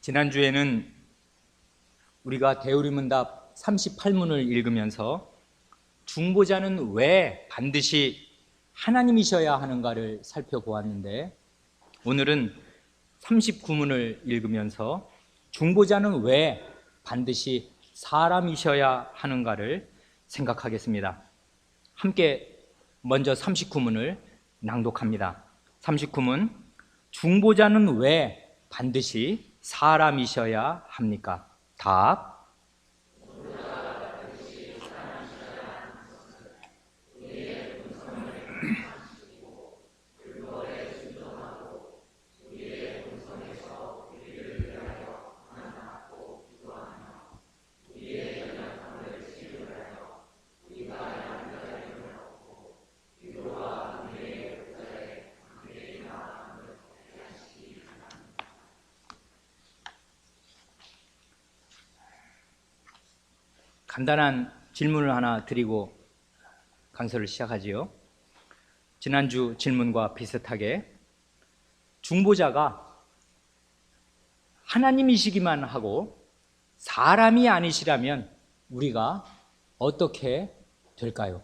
지난주에는 우리가 대우리문답 38문을 읽으면서 중보자는 왜 반드시 하나님이셔야 하는가를 살펴보았는데, 오늘은 39문을 읽으면서 중보자는 왜 반드시 사람이셔야 하는가를 생각하겠습니다. 함께 먼저 39문을 낭독합니다. 39문, 중보자는 왜 반드시 사람이셔야 합니까? 답. 간단한 질문을 하나 드리고 강서를 시작하지요. 지난주 질문과 비슷하게 중보자가 하나님이시기만 하고 사람이 아니시라면 우리가 어떻게 될까요?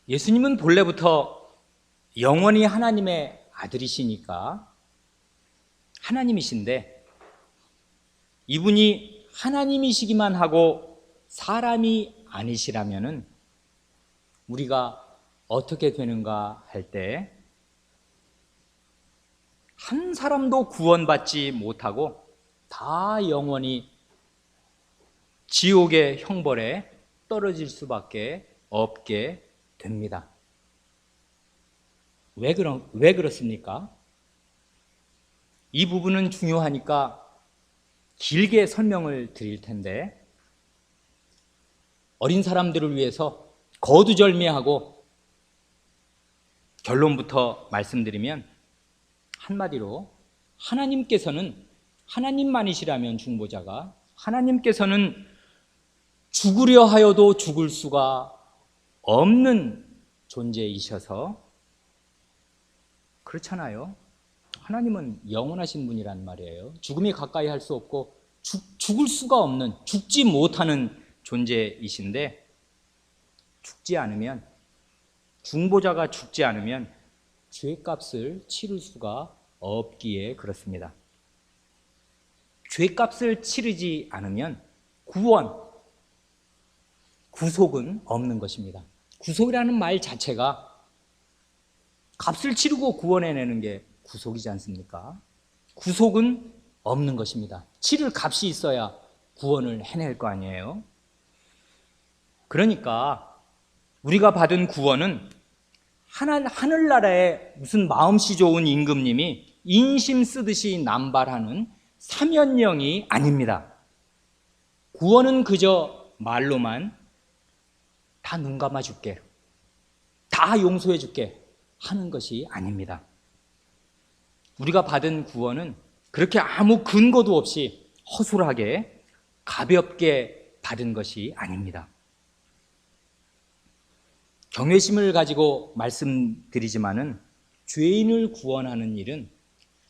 예수님은 본래부터 영원히 하나님의 아들이시니까 하나님이신데, 이분이 하나님이시기만 하고 사람이 아니시라면은 우리가 어떻게 되는가 할 때, 한 사람도 구원받지 못하고 다 영원히 지옥의 형벌에 떨어질 수밖에 없게 됩니다. 왜 그렇습니까? 이 부분은 중요하니까 길게 설명을 드릴 텐데, 어린 사람들을 위해서 거두절미하고 결론부터 말씀드리면, 한마디로 하나님께서는, 하나님만이시라면 중보자가, 하나님께서는 죽으려 하여도 죽을 수가 없는 존재이셔서, 그렇잖아요. 하나님은 영원하신 분이란 말이에요. 죽음이 가까이 할 수 없고 죽을 수가 없는, 죽지 못하는 존재이신데, 죽지 않으면, 중보자가 죽지 않으면 죄값을 치를 수가 없기에 그렇습니다. 죄값을 치르지 않으면 구속은 없는 것입니다. 구속이라는 말 자체가 값을 치르고 구원해내는 게 구속이지 않습니까? 구속은 없는 것입니다. 치를 값이 있어야 구원을 해낼 거 아니에요. 그러니까 우리가 받은 구원은 하늘나라에 무슨 마음씨 좋은 임금님이 인심 쓰듯이 남발하는 사면령이 아닙니다. 구원은 그저 말로만 다 눈 감아줄게, 다 용서해줄게 하는 것이 아닙니다. 우리가 받은 구원은 그렇게 아무 근거도 없이 허술하게 가볍게 받은 것이 아닙니다. 경외심을 가지고 말씀드리지만은, 죄인을 구원하는 일은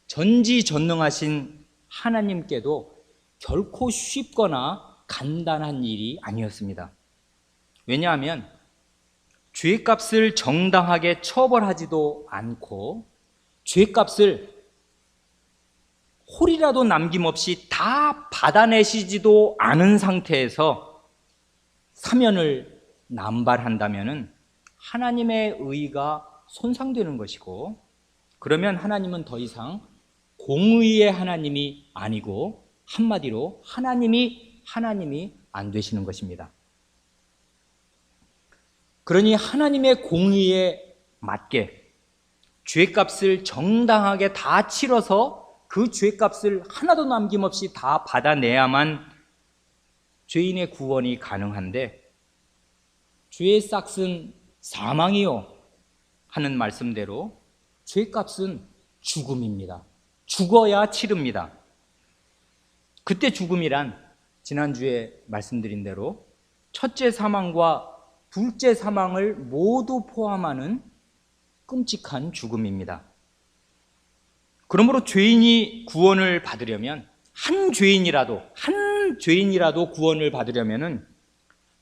전지전능하신 하나님께도 결코 쉽거나 간단한 일이 아니었습니다. 왜냐하면 죄값을 정당하게 처벌하지도 않고 죄값을 홀이라도 남김없이 다 받아내시지도 않은 상태에서 사면을 남발한다면은 하나님의 의가 손상되는 것이고, 그러면 하나님은 더 이상 공의의 하나님이 아니고 한마디로 하나님이 안 되시는 것입니다. 그러니 하나님의 공의에 맞게 죄값을 정당하게 다 치러서 그 죄값을 하나도 남김없이 다 받아내야만 죄인의 구원이 가능한데, 죄의 싹은 사망이요 하는 말씀대로 죄값은 죽음입니다. 죽어야 치릅니다. 그때 죽음이란 지난주에 말씀드린 대로 첫째 사망과 둘째 사망을 모두 포함하는 끔찍한 죽음입니다. 그러므로 죄인이 구원을 받으려면, 한 죄인이라도 구원을 받으려면은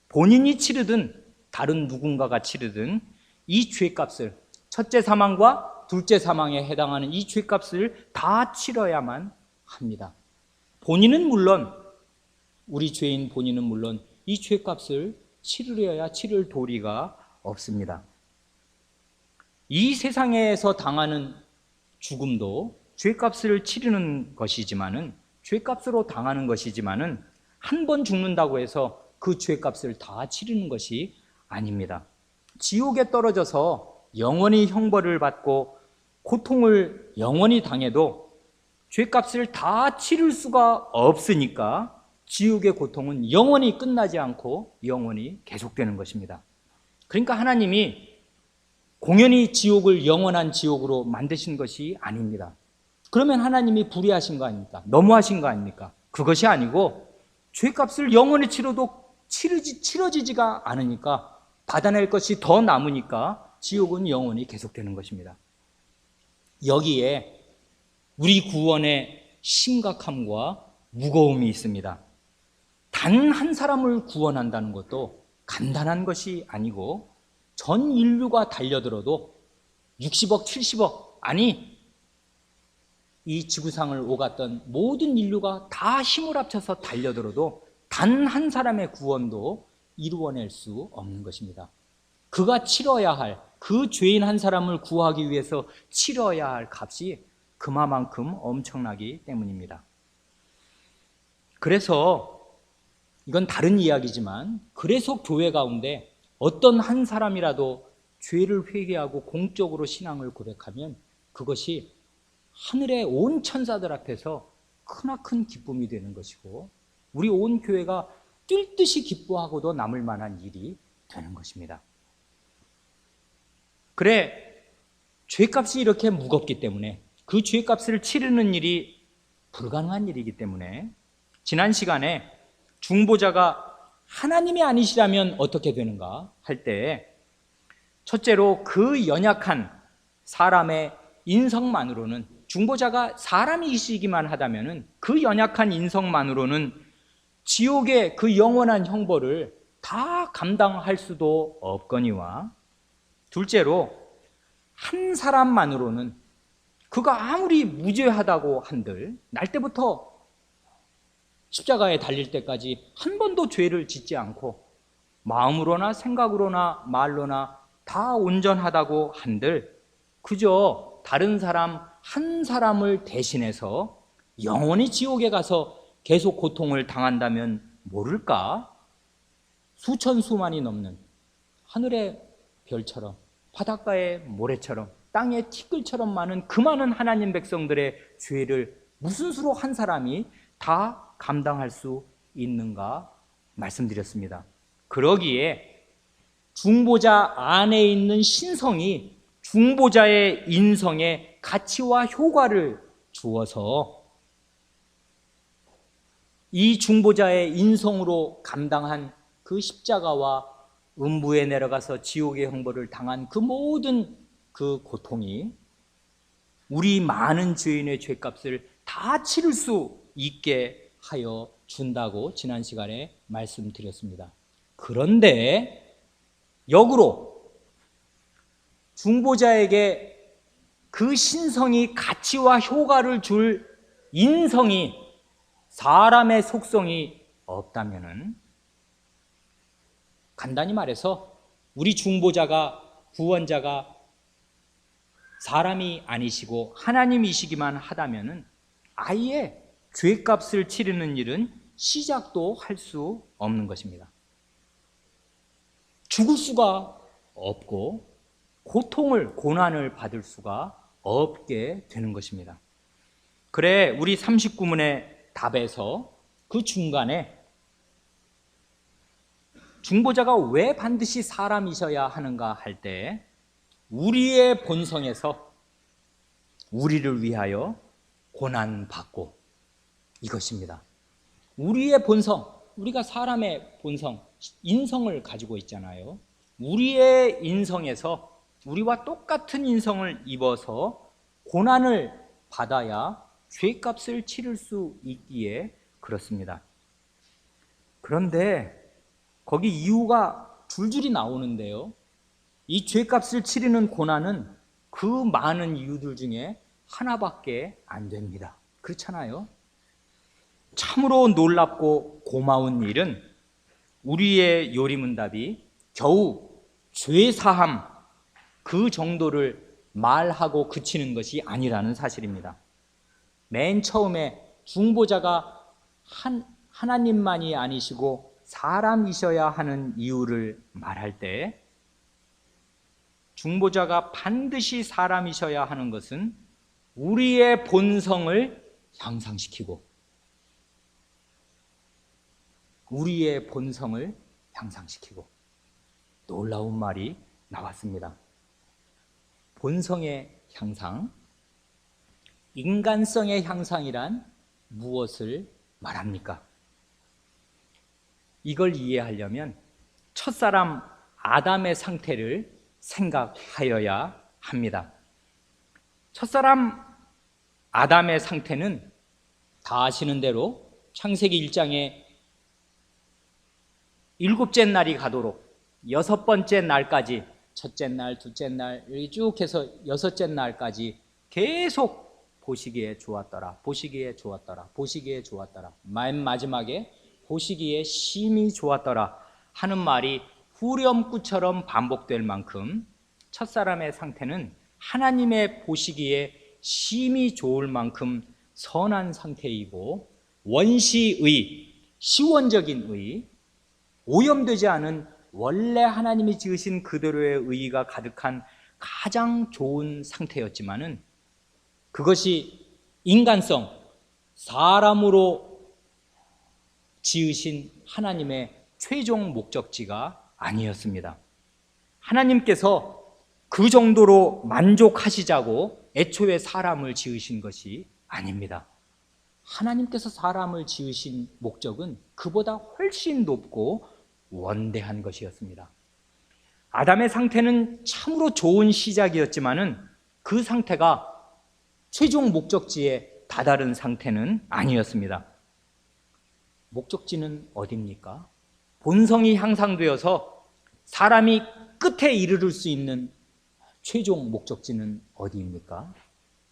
본인이 치르든 다른 누군가가 치르든 이 죄값을, 첫째 사망과 둘째 사망에 해당하는 이 죄값을 다 치러야만 합니다. 본인은 물론, 우리 죄인 본인은 물론 이 죄값을 치르려야 치를 도리가 없습니다. 이 세상에서 당하는 죽음도 죄값을 치르는 것이지만은, 죄값으로 당하는 것이지만은, 한 번 죽는다고 해서 그 죄값을 다 치르는 것이 아닙니다. 지옥에 떨어져서 영원히 형벌을 받고 고통을 영원히 당해도 죄값을 다 치를 수가 없으니까 지옥의 고통은 영원히 끝나지 않고 영원히 계속되는 것입니다. 그러니까 하나님이 공연히 지옥을 영원한 지옥으로 만드신 것이 아닙니다. 그러면 하나님이 불의하신 거 아닙니까? 너무하신 거 아닙니까? 그것이 아니고 죄값을 영원히 치러도 치러지지가 않으니까, 받아낼 것이 더 남으니까 지옥은 영원히 계속되는 것입니다. 여기에 우리 구원의 심각함과 무거움이 있습니다. 단 한 사람을 구원한다는 것도 간단한 것이 아니고, 전 인류가 달려들어도 60억, 70억, 아니 이 지구상을 오갔던 모든 인류가 다 힘을 합쳐서 달려들어도 단 한 사람의 구원도 이루어낼 수 없는 것입니다. 그가 치러야 할, 그 죄인 한 사람을 구하기 위해서 치러야 할 값이 그만큼 엄청나기 때문입니다. 그래서 이건 다른 이야기지만, 그래서 교회 가운데 어떤 한 사람이라도 죄를 회개하고 공적으로 신앙을 고백하면 그것이 하늘의 온 천사들 앞에서 크나큰 기쁨이 되는 것이고, 우리 온 교회가 뛸 듯이 기뻐하고도 남을 만한 일이 되는 것입니다. 그래, 죄값이 이렇게 무겁기 때문에, 그 죄값을 치르는 일이 불가능한 일이기 때문에, 지난 시간에 중보자가 하나님이 아니시라면 어떻게 되는가 할 때, 첫째로 그 연약한 사람의 인성만으로는, 중보자가 사람이시기만 하다면은 그 연약한 인성만으로는 지옥의 그 영원한 형벌을 다 감당할 수도 없거니와, 둘째로 한 사람만으로는 그가 아무리 무죄하다고 한들, 날 때부터 십자가에 달릴 때까지 한 번도 죄를 짓지 않고 마음으로나 생각으로나 말로나 다 온전하다고 한들, 그저 다른 사람 한 사람을 대신해서 영원히 지옥에 가서 계속 고통을 당한다면 모를까? 수천 수만이 넘는 하늘의 별처럼, 바닷가의 모래처럼, 땅의 티끌처럼 많은 그 많은 하나님 백성들의 죄를 무슨 수로 한 사람이 다 감당할 수 있는가 말씀드렸습니다. 그러기에 중보자 안에 있는 신성이 중보자의 인성에 가치와 효과를 주어서 이 중보자의 인성으로 감당한 그 십자가와 음부에 내려가서 지옥의 형벌을 당한 그 모든 그 고통이 우리 많은 죄인의 죄값을 다 치를 수 있게 하여 준다고 지난 시간에 말씀드렸습니다. 그런데 역으로 중보자에게 그 신성이 가치와 효과를 줄 인성이, 사람의 속성이 없다면은, 간단히 말해서 우리 중보자가, 구원자가 사람이 아니시고 하나님이시기만 하다면은 아예 죄값을 치르는 일은 시작도 할 수 없는 것입니다. 죽을 수가 없고 고난을 받을 수가 없게 되는 것입니다. 그래, 우리 39문의 답에서 그 중간에 중보자가 왜 반드시 사람이셔야 하는가 할 때, 우리의 본성에서 우리를 위하여 고난받고, 이것입니다. 우리의 본성, 우리가 사람의 본성, 인성을 가지고 있잖아요. 우리의 인성에서 우리와 똑같은 인성을 입어서 고난을 받아야 죄값을 치를 수 있기에 그렇습니다. 그런데 거기 이유가 줄줄이 나오는데요. 이 죄값을 치르는 고난은 그 많은 이유들 중에 하나밖에 안 됩니다. 그렇잖아요? 참으로 놀랍고 고마운 일은 우리의 요리문답이 겨우 죄사함 그 정도를 말하고 그치는 것이 아니라는 사실입니다. 맨 처음에 중보자가 하나님만이 아니시고 사람이셔야 하는 이유를 말할 때 중보자가 반드시 사람이셔야 하는 것은 우리의 본성을 향상시키고 놀라운 말이 나왔습니다. 본성의 향상, 인간성의 향상이란 무엇을 말합니까? 이걸 이해하려면 첫사람 아담의 상태를 생각하여야 합니다. 첫사람 아담의 상태는 다 아시는 대로 창세기 1장에 7째 날이 가도록 6번째 날까지 첫째 날, 둘째 날 이렇게 쭉 해서 6째 날까지 계속 보시기에 좋았더라, 보시기에 좋았더라, 보시기에 좋았더라, 맨 마지막에 보시기에 심히 좋았더라 하는 말이 후렴구처럼 반복될 만큼 첫사람의 상태는 하나님의 보시기에 심히 좋을 만큼 선한 상태이고 원시의, 시원적인 의, 오염되지 않은 원래 하나님이 지으신 그대로의 의의가 가득한 가장 좋은 상태였지만은 그것이 인간성, 사람으로 지으신 하나님의 최종 목적지가 아니었습니다. 하나님께서 그 정도로 만족하시자고 애초에 사람을 지으신 것이 아닙니다. 하나님께서 사람을 지으신 목적은 그보다 훨씬 높고 원대한 것이었습니다. 아담의 상태는 참으로 좋은 시작이었지만은 그 상태가 최종 목적지에 다다른 상태는 아니었습니다. 목적지는 어디입니까? 본성이 향상되어서 사람이 끝에 이르를 수 있는 최종 목적지는 어디입니까?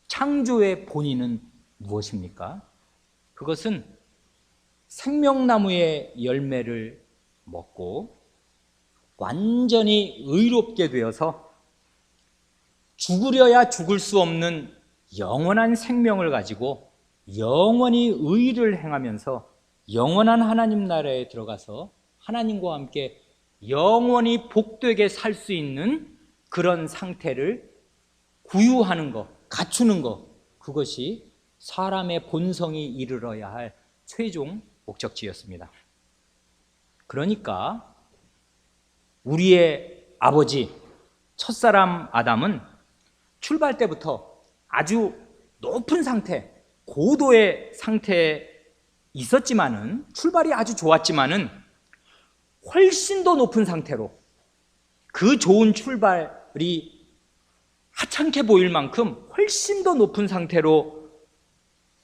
창조의 본인은 무엇입니까? 그것은 생명나무의 열매를 먹고 완전히 의롭게 되어서 죽으려야 죽을 수 없는 영원한 생명을 가지고 영원히 의를 행하면서 영원한 하나님 나라에 들어가서 하나님과 함께 영원히 복되게 살 수 있는 그런 상태를 구유하는 것, 갖추는 것, 그것이 사람의 본성이 이르러야 할 최종 목적지였습니다. 그러니까 우리의 아버지 첫사람 아담은 출발 때부터 아주 높은 상태, 고도의 상태에 있었지만은, 출발이 아주 좋았지만은 훨씬 더 높은 상태로, 그 좋은 출발이 하찮게 보일 만큼 훨씬 더 높은 상태로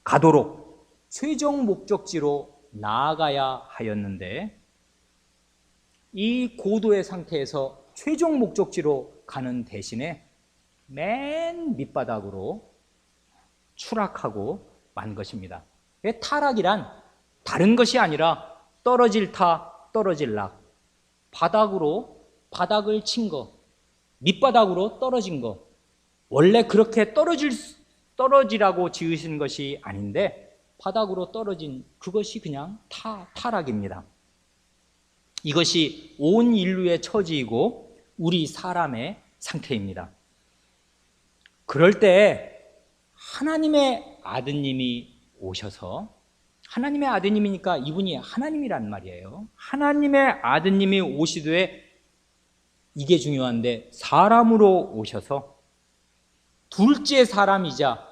가도록 최종 목적지로 나아가야 하였는데, 이 고도의 상태에서 최종 목적지로 가는 대신에 맨 밑바닥으로 추락하고 만 것입니다. 타락이란 다른 것이 아니라 떨어질 타, 떨어질 락, 바닥을 친 것, 밑바닥으로 떨어진 것, 원래 그렇게 떨어지라고 지으신 것이 아닌데 바닥으로 떨어진 그것이 그냥 타락입니다. 이것이 온 인류의 처지이고 우리 사람의 상태입니다. 그럴 때 하나님의 아드님이 오셔서, 하나님의 아드님이니까 이분이 하나님이란 말이에요. 하나님의 아드님이 오시되, 이게 중요한데, 사람으로 오셔서 둘째 사람이자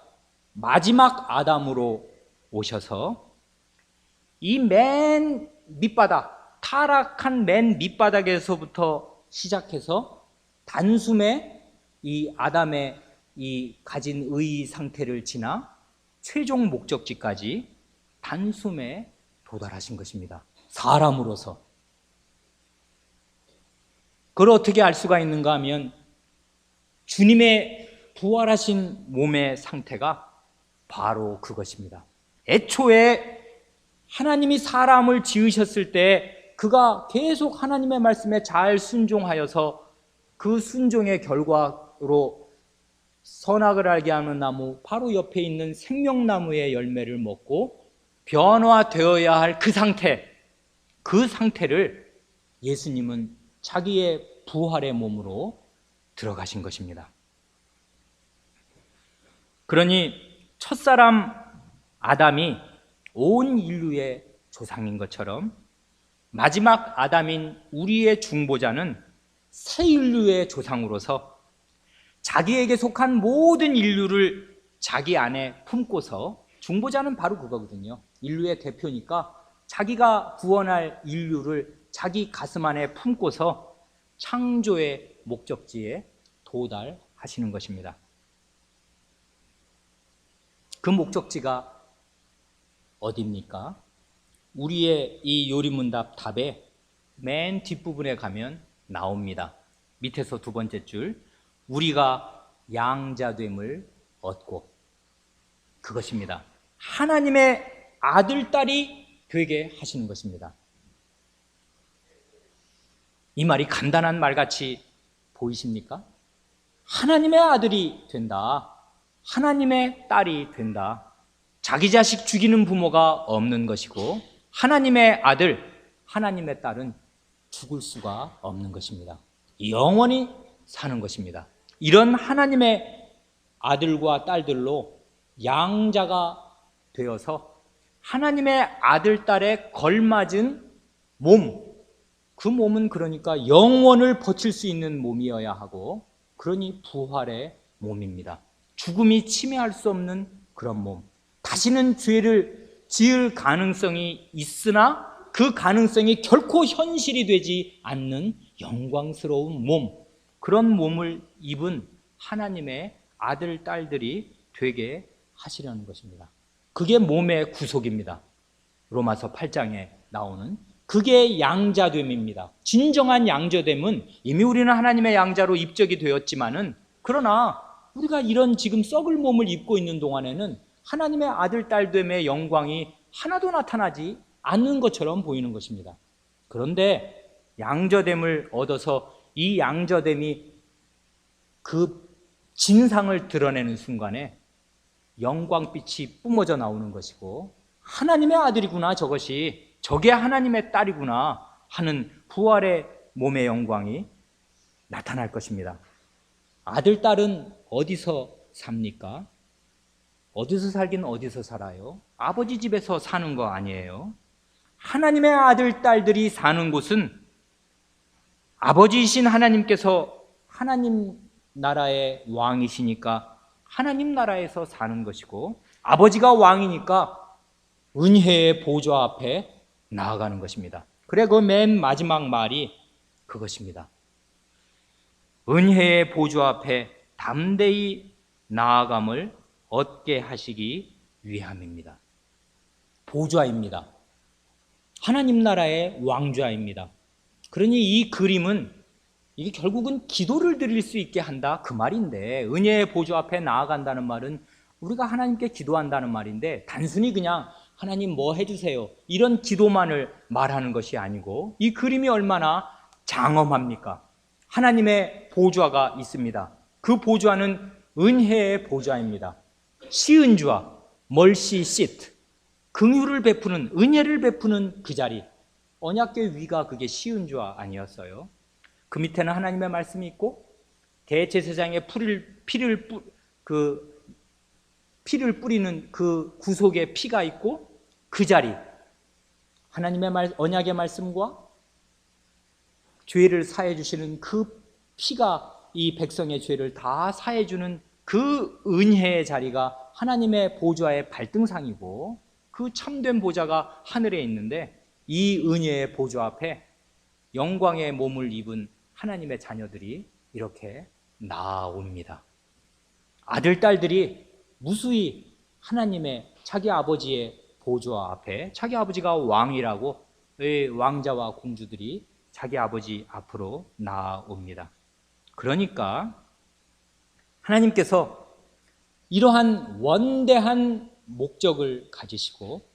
마지막 아담으로 오셔서 이 맨 밑바닥, 타락한 맨 밑바닥에서부터 시작해서 단숨에 이 아담의 이 가진 의 상태를 지나 최종 목적지까지 단숨에 도달하신 것입니다. 사람으로서. 그걸 어떻게 알 수가 있는가 하면 주님의 부활하신 몸의 상태가 바로 그것입니다. 애초에 하나님이 사람을 지으셨을 때 그가 계속 하나님의 말씀에 잘 순종하여서 그 순종의 결과로 선악을 알게 하는 나무, 바로 옆에 있는 생명나무의 열매를 먹고 변화되어야 할 그 상태를 예수님은 자기의 부활의 몸으로 들어가신 것입니다. 그러니 첫사람 아담이 온 인류의 조상인 것처럼 마지막 아담인 우리의 중보자는 새 인류의 조상으로서 자기에게 속한 모든 인류를 자기 안에 품고서, 중보자는 바로 그거거든요. 인류의 대표니까 자기가 구원할 인류를 자기 가슴 안에 품고서 창조의 목적지에 도달하시는 것입니다. 그 목적지가 어디입니까? 우리의 이 요리문답 답의 맨 뒷부분에 가면 나옵니다. 밑에서 두 번째 줄, 우리가 양자됨을 얻고, 그것입니다. 하나님의 아들, 딸이 되게 하시는 것입니다. 이 말이 간단한 말같이 보이십니까? 하나님의 아들이 된다, 하나님의 딸이 된다. 자기 자식 죽이는 부모가 없는 것이고, 하나님의 아들, 하나님의 딸은 죽을 수가 없는 것입니다. 영원히 사는 것입니다. 이런 하나님의 아들과 딸들로 양자가 되어서 하나님의 아들, 딸에 걸맞은 몸, 그 몸은 그러니까 영원을 버틸 수 있는 몸이어야 하고, 그러니 부활의 몸입니다. 죽음이 침해할 수 없는 그런 몸, 다시는 죄를 지을 가능성이 있으나 그 가능성이 결코 현실이 되지 않는 영광스러운 몸, 그런 몸을 입은 하나님의 아들, 딸들이 되게 하시려는 것입니다. 그게 몸의 구속입니다. 로마서 8장에 나오는 그게 양자됨입니다. 진정한 양자됨은 이미 우리는 하나님의 양자로 입적이 되었지만은, 그러나 우리가 이런 지금 썩을 몸을 입고 있는 동안에는 하나님의 아들, 딸됨의 영광이 하나도 나타나지 않는 것처럼 보이는 것입니다. 그런데 양자됨을 얻어서 이 양자됨이 그 진상을 드러내는 순간에 영광빛이 뿜어져 나오는 것이고, 하나님의 아들이구나, 저게 하나님의 딸이구나 하는 부활의 몸의 영광이 나타날 것입니다. 아들, 딸은 어디서 삽니까? 어디서 살긴 어디서 살아요? 아버지 집에서 사는 거 아니에요. 하나님의 아들, 딸들이 사는 곳은 아버지이신 하나님께서 하나님 나라의 왕이시니까 하나님 나라에서 사는 것이고, 아버지가 왕이니까 은혜의 보좌 앞에 나아가는 것입니다. 그래, 그 맨 마지막 말이 그것입니다. 은혜의 보좌 앞에 담대히 나아감을 얻게 하시기 위함입니다. 보좌입니다. 하나님 나라의 왕좌입니다. 그러니 이 그림은 이게 결국은 기도를 드릴 수 있게 한다, 그 말인데, 은혜의 보좌 앞에 나아간다는 말은 우리가 하나님께 기도한다는 말인데, 단순히 그냥 하나님 뭐 해주세요 이런 기도만을 말하는 것이 아니고, 이 그림이 얼마나 장엄합니까? 하나님의 보좌가 있습니다. 그 보좌는 은혜의 보좌입니다. 시은좌, 멀시 시트, 긍휼을 베푸는, 은혜를 베푸는 그 자리, 언약궤 위가 그게 시은좌 아니었어요? 그 밑에는 하나님의 말씀이 있고, 대제사장의 피를 뿌리는 그 구속의 피가 있고, 그 자리, 하나님의 언약의 말씀과 죄를 사해 주시는 그 피가 이 백성의 죄를 다 사해 주는 그 은혜의 자리가 하나님의 보좌의 발등상이고, 그 참된 보좌가 하늘에 있는데, 이 은혜의 보좌 앞에 영광의 몸을 입은 하나님의 자녀들이 이렇게 나옵니다. 아들, 딸들이 무수히 하나님의 자기 아버지의 보좌 앞에, 자기 아버지가 왕이라고 왕자와 공주들이 자기 아버지 앞으로 나아옵니다. 그러니까 하나님께서 이러한 원대한 목적을 가지시고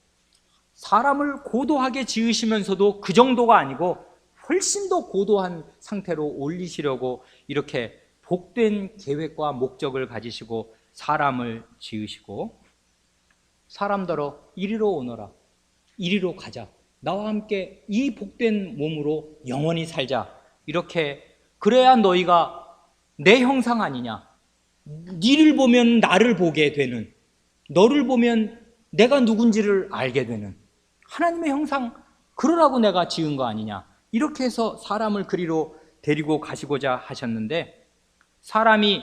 사람을 고도하게 지으시면서도 그 정도가 아니고 훨씬 더 고도한 상태로 올리시려고 이렇게 복된 계획과 목적을 가지시고 사람을 지으시고, 사람더러 이리로 오너라, 이리로 가자, 나와 함께 이 복된 몸으로 영원히 살자, 이렇게 그래야 너희가 내 형상 아니냐, 니를 보면 나를 보게 되는, 너를 보면 내가 누군지를 알게 되는 하나님의 형상, 그러라고 내가 지은 거 아니냐, 이렇게 해서 사람을 그리로 데리고 가시고자 하셨는데, 사람이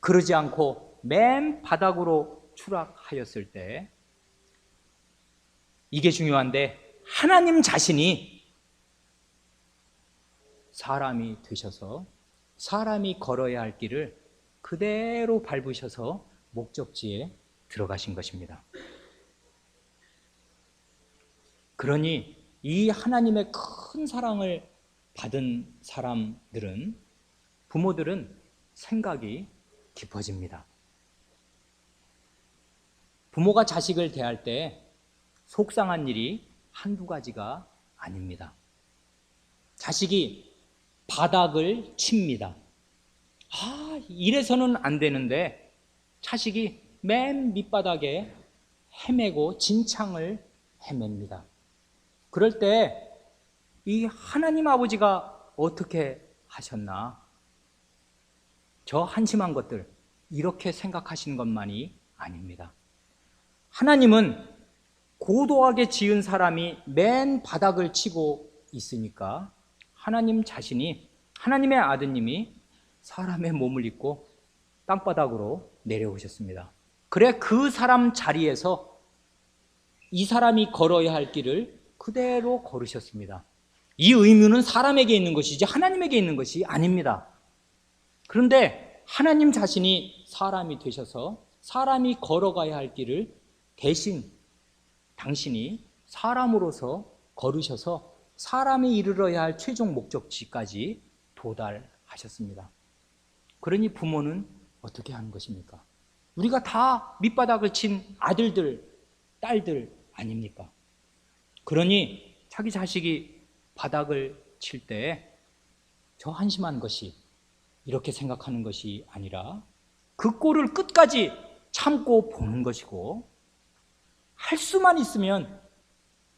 그러지 않고 맨 바닥으로 추락하였을 때, 이게 중요한데, 하나님 자신이 사람이 되셔서 사람이 걸어야 할 길을 그대로 밟으셔서 목적지에 들어가신 것입니다. 그러니 이 하나님의 큰 사랑을 받은 사람들은, 부모들은 생각이 깊어집니다. 부모가 자식을 대할 때 속상한 일이 한두 가지가 아닙니다. 자식이 바닥을 칩니다. 이래서는 안 되는데 자식이 맨 밑바닥에 헤매고 진창을 헤맵니다. 그럴 때 이 하나님 아버지가 어떻게 하셨나? 저 한심한 것들, 이렇게 생각하시는 것만이 아닙니다. 하나님은 고도하게 지은 사람이 맨 바닥을 치고 있으니까 하나님 자신이, 하나님의 아드님이 사람의 몸을 입고 땅바닥으로 내려오셨습니다. 그래 그 사람 자리에서 이 사람이 걸어야 할 길을 그대로 걸으셨습니다. 이 의무는 사람에게 있는 것이지 하나님에게 있는 것이 아닙니다. 그런데 하나님 자신이 사람이 되셔서 사람이 걸어가야 할 길을 대신 당신이 사람으로서 걸으셔서 사람이 이르러야 할 최종 목적지까지 도달하셨습니다. 그러니 부모는 어떻게 하는 것입니까? 우리가 다 밑바닥을 친 아들들, 딸들 아닙니까? 그러니 자기 자식이 바닥을 칠 때 저 한심한 것이, 이렇게 생각하는 것이 아니라 그 꼴을 끝까지 참고 보는 것이고, 할 수만 있으면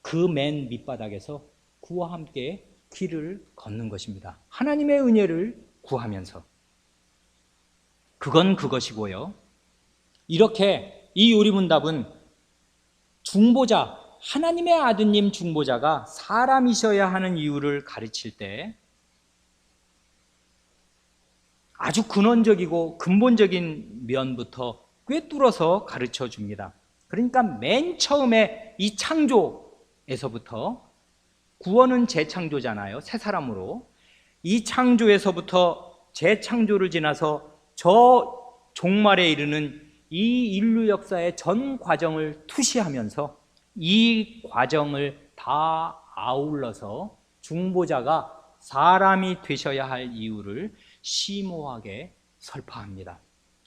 그 맨 밑바닥에서 그와 함께 길을 걷는 것입니다. 하나님의 은혜를 구하면서. 그건 그것이고요. 이렇게 이 요리문답은 중보자, 하나님의 아드님 중보자가 사람이셔야 하는 이유를 가르칠 때 아주 근원적이고 근본적인 면부터 꿰뚫어서 가르쳐 줍니다. 그러니까 맨 처음에 이 창조에서부터, 구원은 재창조잖아요. 새 사람으로. 이 창조에서부터 재창조를 지나서 저 종말에 이르는 이 인류 역사의 전 과정을 투시하면서 이 과정을 다 아울러서 중보자가 사람이 되셔야 할 이유를 심오하게 설파합니다.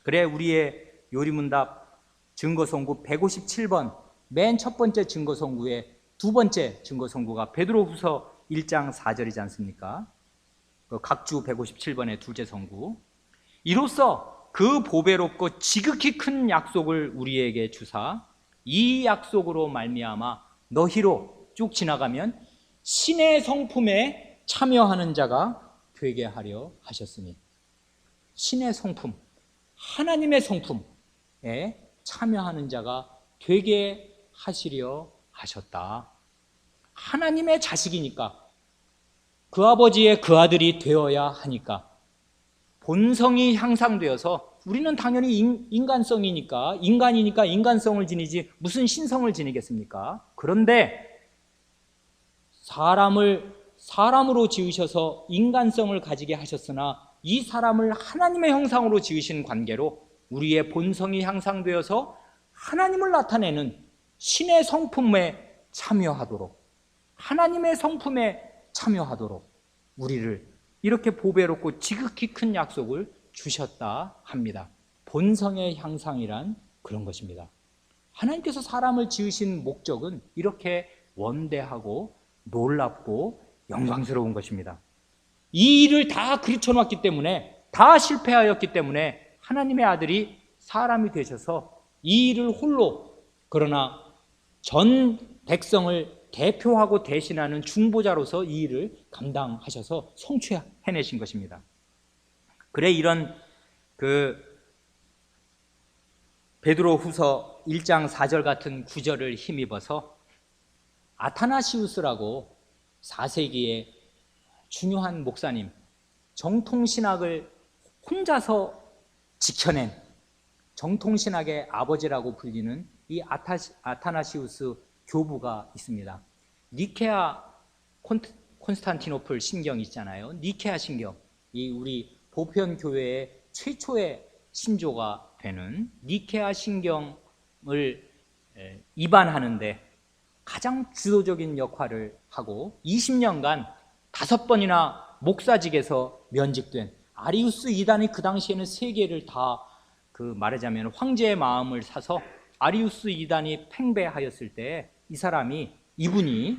그래 우리의 요리문답 증거송구 157번, 맨 첫 번째 증거송구의 두 번째 증거송구가 베드로후서 1장 4절이지 않습니까? 각주 157번의 둘째 송구. 이로써 그 보배롭고 지극히 큰 약속을 우리에게 주사 이 약속으로 말미암아 너희로 쭉 지나가면 신의 성품에 참여하는 자가 되게 하려 하셨으니, 신의 성품, 하나님의 성품에 참여하는 자가 되게 하시려 하셨다. 하나님의 자식이니까, 그 아버지의 그 아들이 되어야 하니까, 본성이 향상되어서 우리는 당연히 인간성이니까, 인간이니까 인간성을 지니지 무슨 신성을 지니겠습니까? 그런데 사람을 사람으로 지으셔서 인간성을 가지게 하셨으나 이 사람을 하나님의 형상으로 지으신 관계로 우리의 본성이 향상되어서 하나님을 나타내는 신의 성품에 참여하도록, 하나님의 성품에 참여하도록 우리를 이렇게 보배롭고 지극히 큰 약속을 주셨다 합니다. 본성의 향상이란 그런 것입니다. 하나님께서 사람을 지으신 목적은 이렇게 원대하고 놀랍고 영광스러운 것입니다. 이 일을 다 그르쳐놨기 때문에, 다 실패하였기 때문에 하나님의 아들이 사람이 되셔서 이 일을 홀로, 그러나 전 백성을 대표하고 대신하는 중보자로서 이 일을 감당하셔서 성취해내신 것입니다. 그래 이런 베드로후서 1장 4절 같은 구절을 힘입어서 아타나시우스라고 4세기의 중요한 목사님, 정통신학을 혼자서 지켜낸 정통신학의 아버지라고 불리는 이 아타나시우스 교부가 있습니다. 니케아 콘스탄티노플 신경 있잖아요. 니케아 신경, 이 우리 보편교회의 최초의 신조가 되는 니케아 신경을 입안하는데 가장 주도적인 역할을 하고 20년간 5번이나 목사직에서 면직된 아리우스 이단이 그 당시에는 세계를 다 말하자면 황제의 마음을 사서 아리우스 이단이 팽배하였을 때 이분이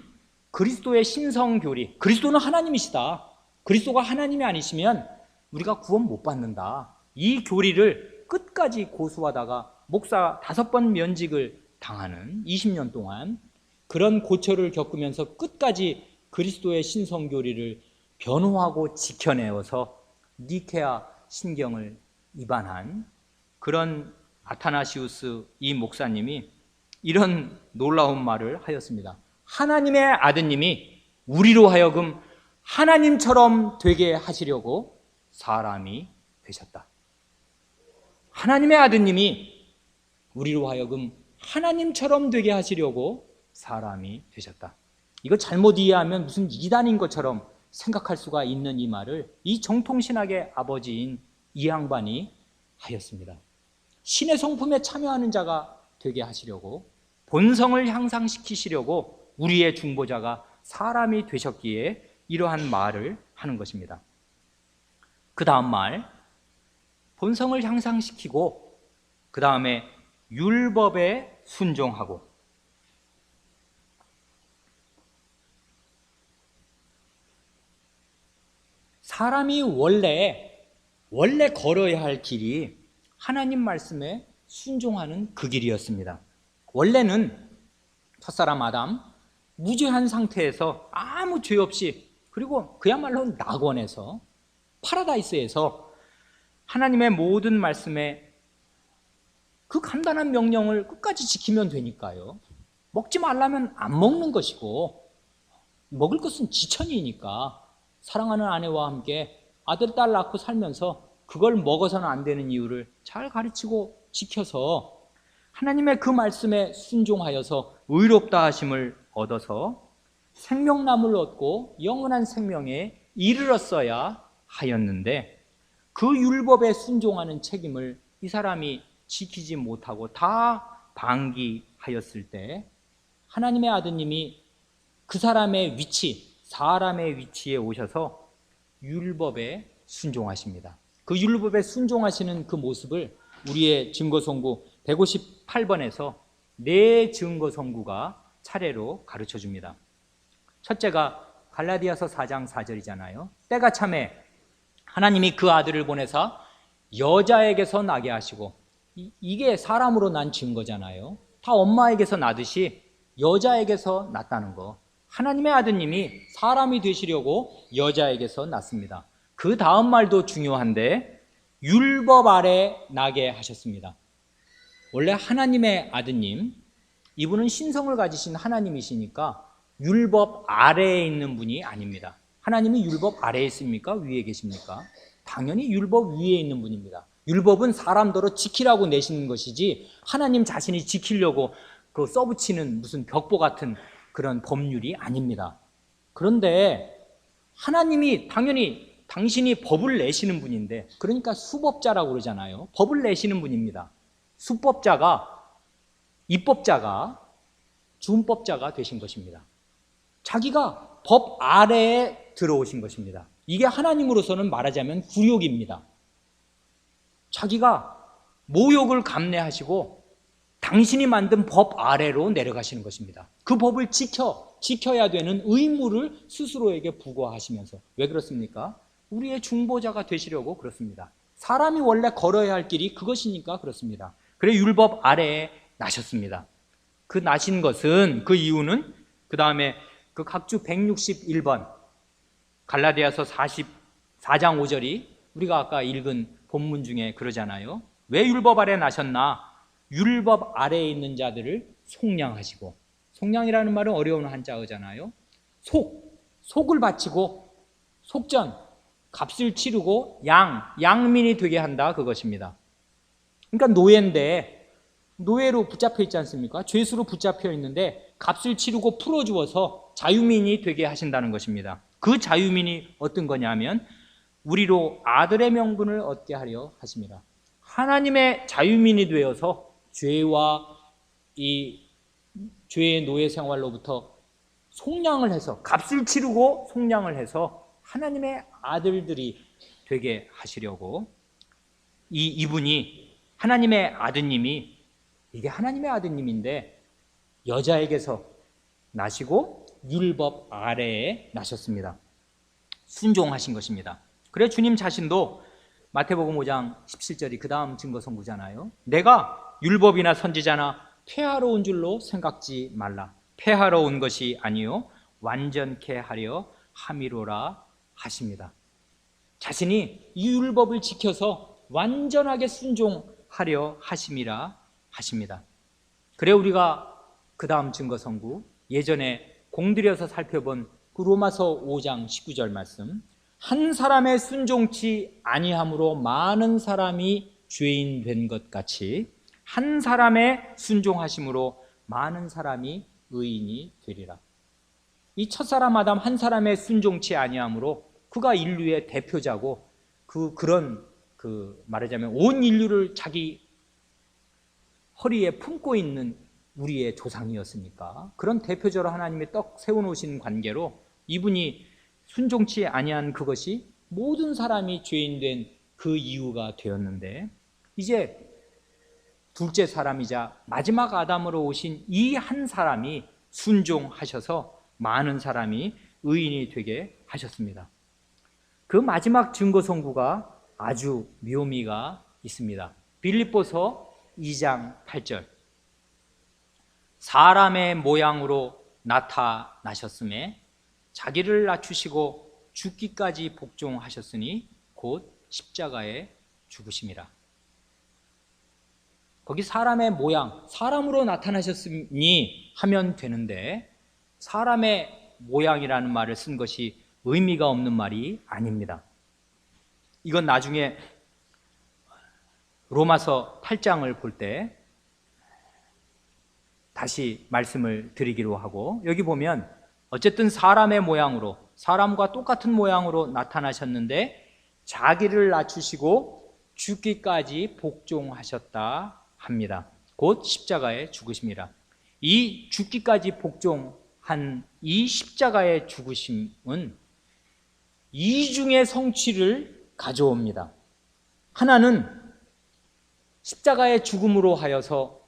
그리스도의 신성교리, 그리스도는 하나님이시다, 그리스도가 하나님이 아니시면 우리가 구원 못 받는다, 이 교리를 끝까지 고수하다가 목사 5번 면직을 당하는 20년 동안 그런 고초를 겪으면서 끝까지 그리스도의 신성교리를 변호하고 지켜내어서 니케아 신경을 입안한 그런 아타나시우스 이 목사님이 이런 놀라운 말을 하였습니다. 하나님의 아드님이 우리로 하여금 하나님처럼 되게 하시려고 사람이 되셨다. 하나님의 아드님이 우리로 하여금 하나님처럼 되게 하시려고 사람이 되셨다. 이거 잘못 이해하면 무슨 이단인 것처럼 생각할 수가 있는 이 말을 이 정통신학의 아버지인 이 양반이 하였습니다. 신의 성품에 참여하는 자가 되게 하시려고, 본성을 향상시키시려고 우리의 중보자가 사람이 되셨기에 이러한 말을 하는 것입니다. 그 다음 말, 본성을 향상시키고 그 다음에 율법에 순종하고, 사람이 원래 걸어야 할 길이 하나님 말씀에 순종하는 그 길이었습니다. 원래는 첫사람 아담 무죄한 상태에서 아무 죄 없이, 그리고 그야말로 낙원에서, 파라다이스에서 하나님의 모든 말씀에 그 간단한 명령을 끝까지 지키면 되니까요. 먹지 말라면 안 먹는 것이고, 먹을 것은 지천이니까 사랑하는 아내와 함께 아들, 딸 낳고 살면서 그걸 먹어서는 안 되는 이유를 잘 가르치고 지켜서 하나님의 그 말씀에 순종하여서 의롭다 하심을 얻어서 생명나무를 얻고 영원한 생명에 이르렀어야 하였는데, 그 율법에 순종하는 책임을 이 사람이 지키지 못하고 다 방기하였을 때 하나님의 아드님이 그 사람의 위치, 사람의 위치에 오셔서 율법에 순종하십니다. 그 율법에 순종하시는 그 모습을 우리의 증거송구 158번에서 네 증거송구가 차례로 가르쳐줍니다. 첫째가 갈라디아서 4장 4절이잖아요. 때가 참에 하나님이 그 아들을 보내사 여자에게서 나게 하시고, 이게 사람으로 난 증거잖아요. 다 엄마에게서 나듯이 여자에게서 났다는 거. 하나님의 아드님이 사람이 되시려고 여자에게서 났습니다. 그 다음 말도 중요한데, 율법 아래 나게 하셨습니다. 원래 하나님의 아드님, 이분은 신성을 가지신 하나님이시니까 율법 아래에 있는 분이 아닙니다. 하나님이 율법 아래에 있습니까? 위에 계십니까? 당연히 율법 위에 있는 분입니다. 율법은 사람더러 지키라고 내시는 것이지 하나님 자신이 지키려고 써붙이는 무슨 벽보 같은 그런 법률이 아닙니다. 그런데 하나님이 당연히 당신이 법을 내시는 분인데, 그러니까 수법자라고 그러잖아요. 법을 내시는 분입니다. 수법자가, 입법자가, 준법자가 되신 것입니다. 자기가 법 아래에 들어오신 것입니다. 이게 하나님으로서는 말하자면 굴욕입니다. 자기가 모욕을 감내하시고 당신이 만든 법 아래로 내려가시는 것입니다. 그 법을 지켜야 되는 의무를 스스로에게 부과하시면서. 왜 그렇습니까? 우리의 중보자가 되시려고 그렇습니다. 사람이 원래 걸어야 할 길이 그것이니까 그렇습니다. 그래 율법 아래에 나셨습니다. 그 나신 것은, 그 이유는 그 다음에 그 각주 161번 갈라디아서 44장 5절이 우리가 아까 읽은 본문 중에 그러잖아요. 왜 율법 아래 나셨나? 율법 아래에 있는 자들을 속량하시고. 속량이라는 말은 어려운 한자어잖아요. 속을 바치고 속전, 값을 치르고 양민이 되게 한다, 그것입니다. 그러니까 노예인데, 노예로 붙잡혀 있지 않습니까? 죄수로 붙잡혀 있는데 값을 치르고 풀어주어서 자유민이 되게 하신다는 것입니다. 그 자유민이 어떤 거냐면 우리로 아들의 명분을 얻게 하려 하십니다. 하나님의 자유민이 되어서 죄와 이 죄의 노예 생활로부터 속량을 해서, 값을 치르고 속량을 해서 하나님의 아들들이 되게 하시려고, 이분이, 하나님의 아드님이, 이게 하나님의 아드님인데 여자에게서 나시고 율법 아래에 나셨습니다. 순종하신 것입니다. 그래 주님 자신도 마태복음 5장 17절이 그 다음 증거선구잖아요. 내가 율법이나 선지자나 폐하러 온 줄로 생각지 말라. 폐하러 온 것이 아니요 완전케 하려 함이로라 하십니다. 자신이 이 율법을 지켜서 완전하게 순종하려 하심이라 하십니다. 그래 우리가 그 다음 증거선구, 예전에 공들여서 살펴본 그 로마서 5장 19절 말씀, 한 사람의 순종치 아니함으로 많은 사람이 죄인 된 것 같이 한 사람의 순종하심으로 많은 사람이 의인이 되리라. 이 첫사람 아담 한 사람의 순종치 아니함으로 그가 인류의 대표자고 그런 말하자면 온 인류를 자기 허리에 품고 있는 우리의 조상이었으니까, 그런 대표적으로 하나님이 떡 세워놓으신 관계로 이분이 순종치 아니한 그것이 모든 사람이 죄인 된 그 이유가 되었는데, 이제 둘째 사람이자 마지막 아담으로 오신 이 한 사람이 순종하셔서 많은 사람이 의인이 되게 하셨습니다. 그 마지막 증거선구가 아주 묘미가 있습니다. 빌립보서 2장 8절, 사람의 모양으로 나타나셨음에 자기를 낮추시고 죽기까지 복종하셨으니 곧 십자가에 죽으심이라. 거기 사람의 모양, 사람으로 나타나셨으니 하면 되는데 사람의 모양이라는 말을 쓴 것이 의미가 없는 말이 아닙니다. 이건 나중에 로마서 8장을 볼 때 다시 말씀을 드리기로 하고, 여기 보면 어쨌든 사람의 모양으로, 사람과 똑같은 모양으로 나타나셨는데 자기를 낮추시고 죽기까지 복종하셨다 합니다. 곧 십자가에 죽으심이라. 이 죽기까지 복종한 이 십자가의 죽으심은 이중의 성취를 가져옵니다. 하나는 십자가의 죽음으로 하여서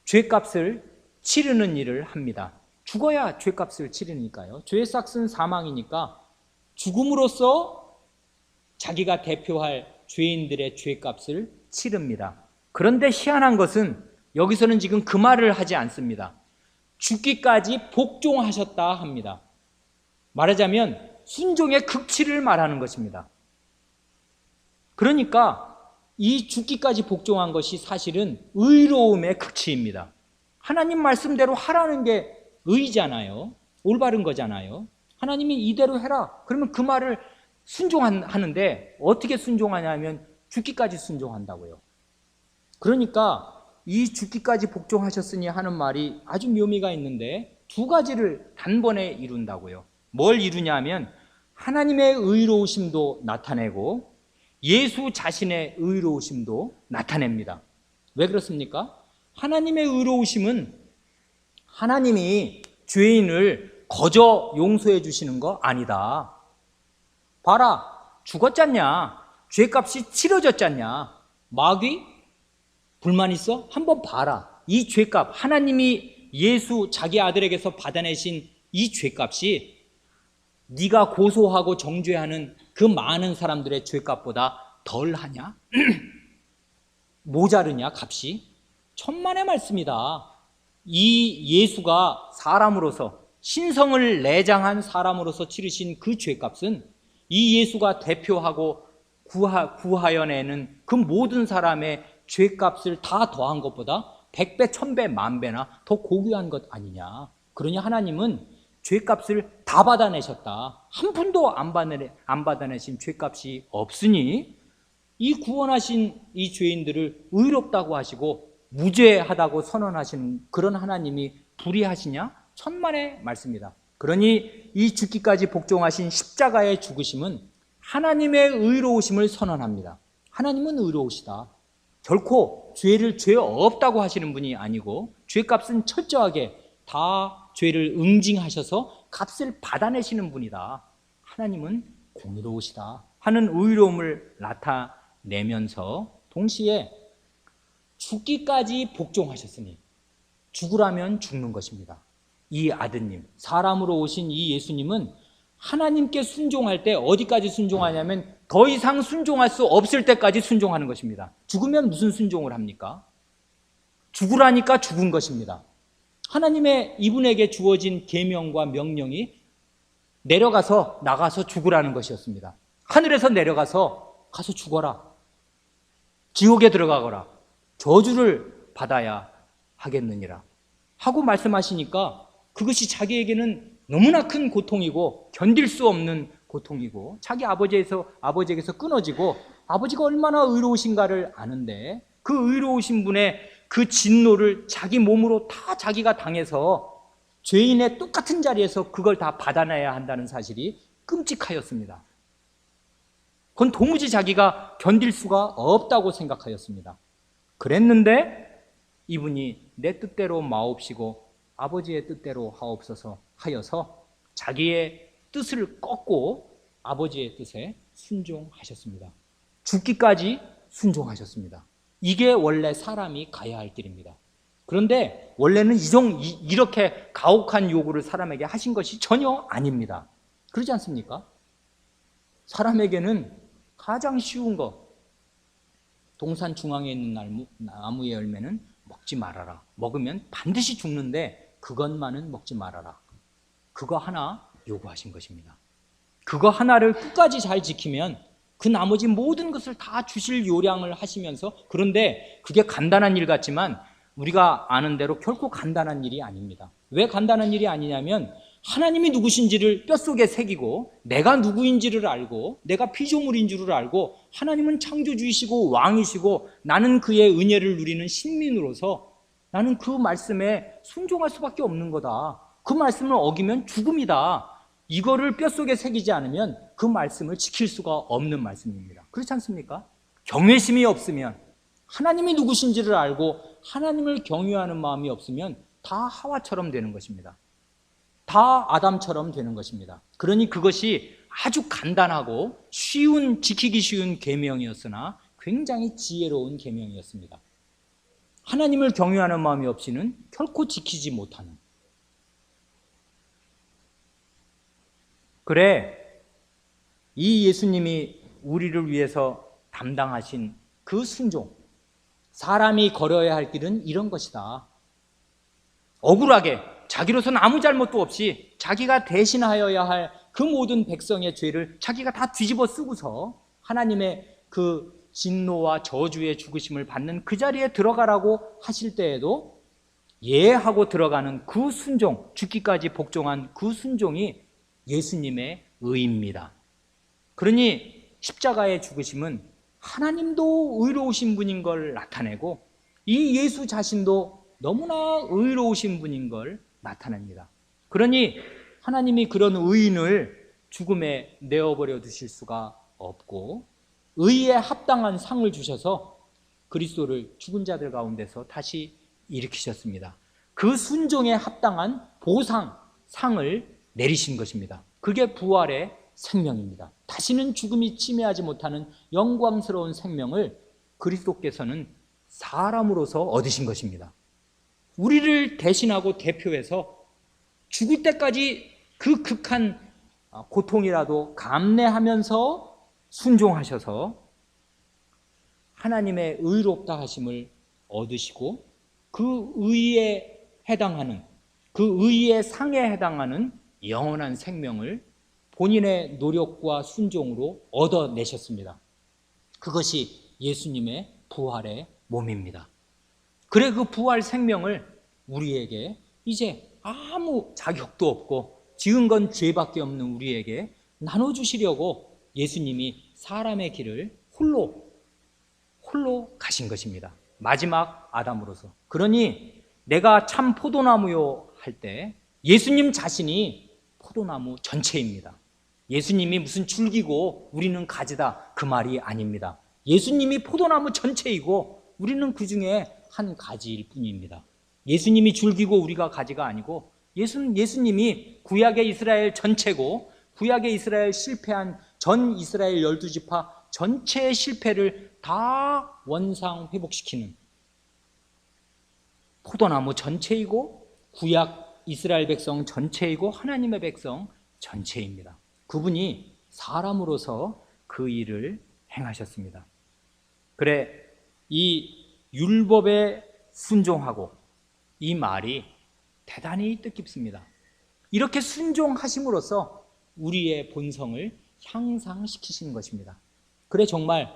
죄값을 치르는 일을 합니다. 죽어야 죄값을 치르니까요. 죄의 삭은 사망이니까 죽음으로써 자기가 대표할 죄인들의 죄값을 치릅니다. 그런데 희한한 것은 여기서는 지금 그 말을 하지 않습니다. 죽기까지 복종하셨다 합니다. 말하자면 순종의 극치를 말하는 것입니다. 그러니까 이 죽기까지 복종한 것이 사실은 의로움의 극치입니다. 하나님 말씀대로 하라는 게 의잖아요. 올바른 거잖아요. 하나님이 이대로 해라. 그러면 그 말을 순종하는데 어떻게 순종하냐면 죽기까지 순종한다고요. 그러니까 이 죽기까지 복종하셨으니 하는 말이 아주 묘미가 있는데 두 가지를 단번에 이룬다고요. 뭘 이루냐면 하나님의 의로우심도 나타내고 예수 자신의 의로우심도 나타냅니다. 왜 그렇습니까? 하나님의 의로우심은 하나님이 죄인을 거저 용서해 주시는 거 아니다. 봐라, 죽었잖냐? 죄값이 치러졌잖냐? 마귀? 불만 있어? 한번 봐라. 이 죄값, 하나님이 예수 자기 아들에게서 받아내신 이 죄값이 네가 고소하고 정죄하는 그 많은 사람들의 죄값보다 덜하냐? 모자르냐 값이? 천만의 말씀이다. 이 예수가 사람으로서 신성을 내장한 사람으로서 치르신 그 죄값은 이 예수가 대표하고 구하여내는 그 모든 사람의 죄값을 다 더한 것보다 100배, 1000배, 만배나 더 고귀한 것 아니냐. 그러니 하나님은 죄값을 다 받아내셨다. 한 푼도 안 받아내신 죄값이 없으니 이 구원하신 이 죄인들을 의롭다고 하시고 무죄하다고 선언하시는 그런 하나님이 불의하시냐? 천만의 말씀이다. 그러니 이 죽기까지 복종하신 십자가의 죽으심은 하나님의 의로우심을 선언합니다. 하나님은 의로우시다. 결코 죄를 죄 없다고 하시는 분이 아니고 죄값은 철저하게 다 죄를 응징하셔서 값을 받아내시는 분이다. 하나님은 공의로우시다 하는 의로움을 나타내면서 동시에 죽기까지 복종하셨으니 죽으라면 죽는 것입니다. 이 아드님, 사람으로 오신 이 예수님은 하나님께 순종할 때 어디까지 순종하냐면 더 이상 순종할 수 없을 때까지 순종하는 것입니다. 죽으면 무슨 순종을 합니까? 죽으라니까 죽은 것입니다. 하나님의 이분에게 주어진 계명과 명령이 나가서 죽으라는 것이었습니다. 하늘에서 내려가서 가서 죽어라. 지옥에 들어가거라. 저주를 받아야 하겠느니라 하고 말씀하시니까 그것이 자기에게는 너무나 큰 고통이고 견딜 수 없는 고통이고 자기 아버지에게서 끊어지고 아버지가 얼마나 의로우신가를 아는데 그 의로우신 분의 그 진노를 자기 몸으로 다 자기가 당해서 죄인의 똑같은 자리에서 그걸 다 받아내야 한다는 사실이 끔찍하였습니다. 그건 도무지 자기가 견딜 수가 없다고 생각하였습니다. 그랬는데 이분이 내 뜻대로 마옵시고 아버지의 뜻대로 하옵소서 하여서 자기의 뜻을 꺾고 아버지의 뜻에 순종하셨습니다. 죽기까지 순종하셨습니다. 이게 원래 사람이 가야 할 길입니다. 그런데 원래는 이렇게 가혹한 요구를 사람에게 하신 것이 전혀 아닙니다. 그러지 않습니까? 사람에게는 가장 쉬운 거, 동산 중앙에 있는 나무의 열매는 먹지 말아라. 먹으면 반드시 죽는데 그것만은 먹지 말아라. 그거 하나 요구하신 것입니다. 그거 하나를 끝까지 잘 지키면 그 나머지 모든 것을 다 주실 요량을 하시면서, 그런데 그게 간단한 일 같지만 우리가 아는 대로 결코 간단한 일이 아닙니다. 왜 간단한 일이 아니냐면 하나님이 누구신지를 뼛속에 새기고 내가 누구인지를 알고 내가 피조물인 줄을 알고 하나님은 창조주이시고 왕이시고 나는 그의 은혜를 누리는 신민으로서 나는 그 말씀에 순종할 수밖에 없는 거다. 그 말씀을 어기면 죽음이다. 이거를 뼛속에 새기지 않으면 그 말씀을 지킬 수가 없는 말씀입니다. 그렇지 않습니까? 경외심이 없으면, 하나님이 누구신지를 알고 하나님을 경외하는 마음이 없으면 다 하와처럼 되는 것입니다. 다 아담처럼 되는 것입니다. 그러니 그것이 아주 간단하고 지키기 쉬운 계명이었으나 굉장히 지혜로운 계명이었습니다. 하나님을 경외하는 마음이 없이는 결코 지키지 못하는. 그래, 이 예수님이 우리를 위해서 담당하신 그 순종, 사람이 걸어야 할 길은 이런 것이다. 억울하게 자기로서는 아무 잘못도 없이 자기가 대신하여야 할 그 모든 백성의 죄를 자기가 다 뒤집어 쓰고서 하나님의 그 진노와 저주의 죽으심을 받는 그 자리에 들어가라고 하실 때에도 예하고 들어가는 그 순종, 죽기까지 복종한 그 순종이 예수님의 의입니다. 그러니 십자가의 죽으심은 하나님도 의로우신 분인 걸 나타내고 이 예수 자신도 너무나 의로우신 분인 걸 나타냅니다. 그러니 하나님이 그런 의인을 죽음에 내어버려 두실 수가 없고 의에 합당한 상을 주셔서 그리스도를 죽은 자들 가운데서 다시 일으키셨습니다. 그 순종에 합당한 보상, 상을 내리신 것입니다. 그게 부활의 생명입니다. 다시는 죽음이 침해하지 못하는 영광스러운 생명을 그리스도께서는 사람으로서 얻으신 것입니다. 우리를 대신하고 대표해서 죽을 때까지 그 극한 고통이라도 감내하면서 순종하셔서 하나님의 의롭다 하심을 얻으시고 그 의에 해당하는, 그 의의 상에 해당하는 영원한 생명을 본인의 노력과 순종으로 얻어내셨습니다. 그것이 예수님의 부활의 몸입니다. 그래 그 부활 생명을 우리에게 이제 아무 자격도 없고 지은 건 죄밖에 없는 우리에게 나눠주시려고 예수님이 사람의 길을 홀로 가신 것입니다. 마지막 아담으로서. 그러니 내가 참 포도나무요 할 때 예수님 자신이 포도나무 전체입니다. 예수님이 무슨 줄기고 우리는 가지다 그 말이 아닙니다. 예수님이 포도나무 전체이고 우리는 그 중에 한 가지일 뿐입니다. 예수님이 줄기고 우리가 가지가 아니고 예수님이 구약의 이스라엘 전체고 구약의 이스라엘 실패한 전 이스라엘 12지파 전체의 실패를 다 원상 회복시키는 포도나무 전체이고 구약 이스라엘 백성 전체이고 하나님의 백성 전체입니다. 그분이 사람으로서 그 일을 행하셨습니다. 그래 이 율법에 순종하고 이 말이 대단히 뜻깊습니다. 이렇게 순종하심으로써 우리의 본성을 향상시키시는 것입니다. 그래 정말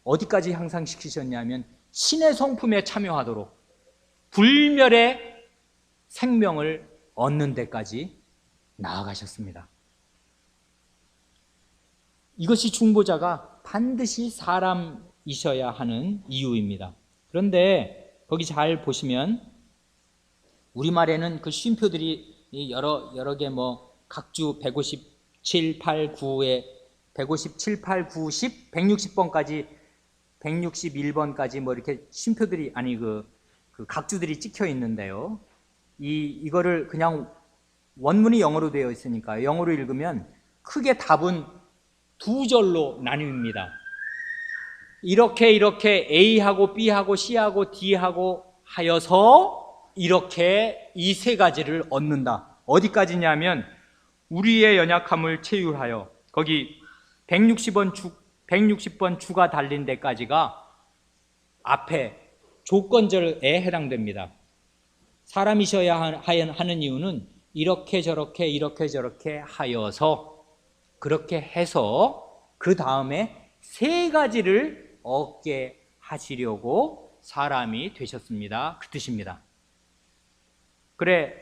어디까지 향상시키셨냐면 신의 성품에 참여하도록 불멸의 생명을 얻는 데까지 나아가셨습니다. 이것이 중보자가 반드시 사람이셔야 하는 이유입니다. 그런데 거기 잘 보시면 우리말에는 그 쉼표들이 여러 개 각주 157, 8, 9에 157, 8, 9, 10, 160번까지 161번까지 이렇게 쉼표들이 그 각주들이 찍혀 있는데요. 이거를 그냥 원문이 영어로 되어 있으니까 영어로 읽으면 크게 답은 두 절로 나뉩니다. 이렇게 A하고 B하고 C하고 D하고 하여서 이렇게 이 세 가지를 얻는다. 어디까지냐면 우리의 연약함을 체휼하여 거기 160번 주가 달린 데까지가 앞에 조건절에 해당됩니다. 사람이셔야 하는 이유는 이렇게 저렇게 하여서 그렇게 해서 그 다음에 세 가지를 얻게 하시려고 사람이 되셨습니다. 그 뜻입니다. 그래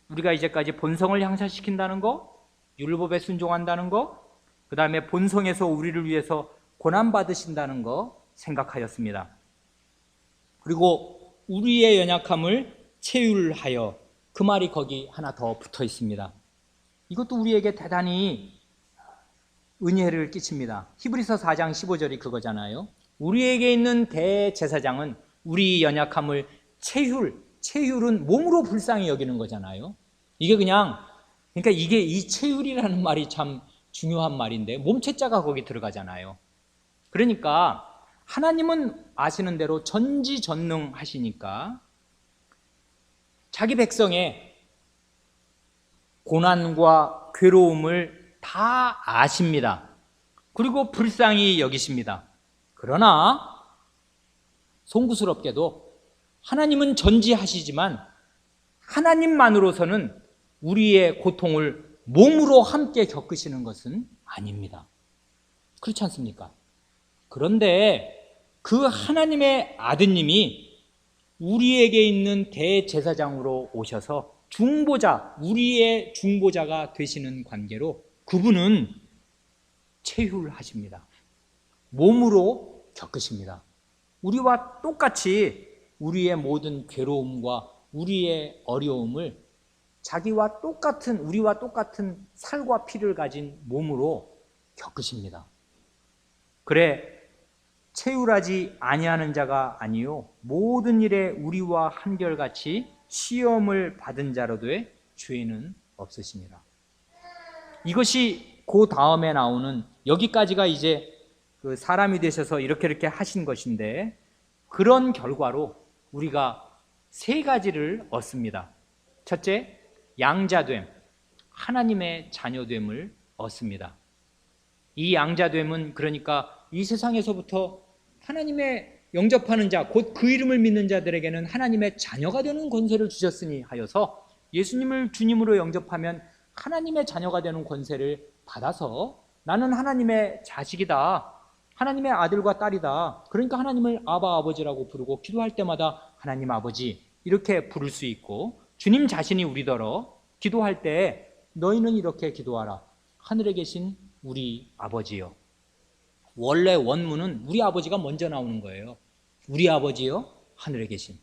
우리가 이제까지 본성을 향상시킨다는 거, 율법에 순종한다는 거, 그 다음에 본성에서 우리를 위해서 고난받으신다는 거 생각하였습니다. 그리고 우리의 연약함을 체휼하여 그 말이 거기 하나 더 붙어 있습니다. 이것도 우리에게 대단히 은혜를 끼칩니다. 히브리서 4장 15절이 그거잖아요. 우리에게 있는 대제사장은 우리 연약함을 체휼은 몸으로 불쌍히 여기는 거잖아요. 그러니까 이게 이 체휼이라는 말이 참 중요한 말인데 몸체자가 거기 들어가잖아요. 그러니까 하나님은 아시는 대로 전지전능하시니까 자기 백성의 고난과 괴로움을 다 아십니다. 그리고 불쌍히 여기십니다. 그러나 송구스럽게도 하나님은 전지하시지만 하나님만으로서는 우리의 고통을 몸으로 함께 겪으시는 것은 아닙니다. 그렇지 않습니까? 그런데 그 하나님의 아드님이 우리에게 있는 대제사장으로 오셔서 우리의 중보자가 되시는 관계로 그분은 체휼하십니다. 몸으로 겪으십니다. 우리와 똑같이 우리의 모든 괴로움과 우리의 어려움을 우리와 똑같은 살과 피를 가진 몸으로 겪으십니다. 그래 체휼하지 아니하는 자가 아니요 모든 일에 우리와 한결같이 시험을 받은 자로도의 죄는 없으시니라. 이것이 그 다음에 나오는, 여기까지가 이제 그 사람이 되셔서 이렇게 하신 것인데, 그런 결과로 우리가 세 가지를 얻습니다. 첫째, 양자됨, 하나님의 자녀됨을 얻습니다. 이 양자됨은 그러니까 이 세상에서부터 하나님의 영접하는 자, 곧 그 이름을 믿는 자들에게는 하나님의 자녀가 되는 권세를 주셨으니 하여서 예수님을 주님으로 영접하면 하나님의 자녀가 되는 권세를 받아서 나는 하나님의 자식이다, 하나님의 아들과 딸이다, 그러니까 하나님을 아바 아버지라고 부르고 기도할 때마다 하나님 아버지 이렇게 부를 수 있고, 주님 자신이 우리더러 기도할 때 너희는 이렇게 기도하라, 하늘에 계신 우리 아버지요. 원래 원문은 우리 아버지가 먼저 나오는 거예요. 우리 아버지요 하늘에 계신